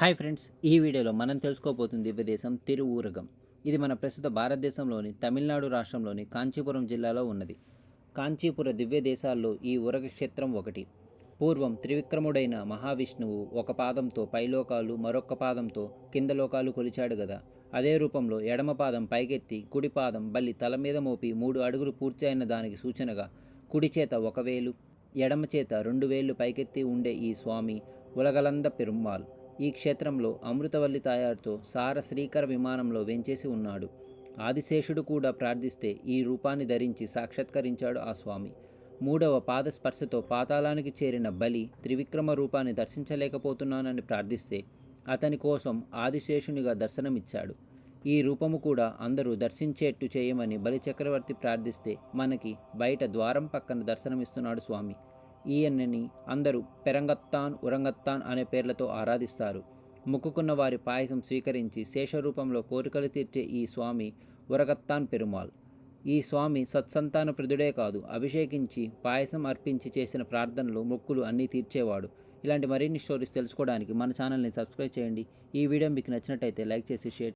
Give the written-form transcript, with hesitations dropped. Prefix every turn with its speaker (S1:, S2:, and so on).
S1: Hi friends, ఈ వీడియోలో మనం తెలుసుకోబోతుంది దివ్యదేశం తిరువూరగం. ఇది మన ప్రస్తుత భారతదేశంలోని తమిళనాడు రాష్ట్రంలోని కాంచీపురం జిల్లాలో ఉన్నది. కాంచీపుర దివ్య దేశాల్లో ఈ ఉరగ క్షేత్రం ఒకటి. పూర్వం త్రివిక్రముడైన మహావిష్ణువు ఒక పాదంతో పైలోకాలు, మరొక పాదంతో కింద లోకాలు కొలిచాడు గదా. అదే రూపంలో ఎడమ పాదం పైకెత్తి కుడి పాదం బల్లి తల మీద మోపి 3 అడుగులు పూర్తి అయిన దానికి సూచనగా కుడి చేత 1 వేలు, ఎడమ చేత 2 వేళ్లు పైకెత్తి ఉండే ఈ స్వామి ఉలగలంద పెరుమాళ్. ఈ క్షేత్రంలో అమృతవల్లి తాయారుతో సార శ్రీకర విమానంలో వెంచేసి ఉన్నాడు. ఆదిశేషుడు కూడా ప్రార్థిస్తే ఈ రూపాన్ని ధరించి సాక్షాత్కరించాడు ఆ స్వామి. 3వ పాద స్పర్శతో పాతాళానికి చేరిన బలి త్రివిక్రమ రూపాన్ని దర్శించలేకపోతున్నానని ప్రార్థిస్తే అతని కోసం ఆదిశేషునిగా దర్శనమిచ్చాడు. ఈ రూపము కూడా అందరూ దర్శించేట్టు చేయమని బలి చక్రవర్తి ప్రార్థిస్తే మనకి బయట ద్వారం పక్కన దర్శనమిస్తున్నాడు స్వామి. ఈయనని అందరూ పెరంగత్తాన్, ఉరంగత్తాన్ అనే పేర్లతో ఆరాధిస్తారు. మొక్కుకున్న వారి పాయసం స్వీకరించి శేషరూపంలో కోరికలు తీర్చే ఈ స్వామి ఉరగత్తాన్ పెరుమాళ్. ఈ స్వామి సత్సంతాన ప్రదుడే కాదు, అభిషేకించి పాయసం అర్పించి చేసిన ప్రార్థనలు, మొక్కులు అన్నీ తీర్చేవాడు. ఇలాంటి మరిన్ని స్టోరీస్ తెలుసుకోవడానికి మన ఛానల్ని సబ్స్క్రైబ్ చేయండి. ఈ వీడియో మీకు నచ్చినట్టయితే లైక్ చేసి షేర్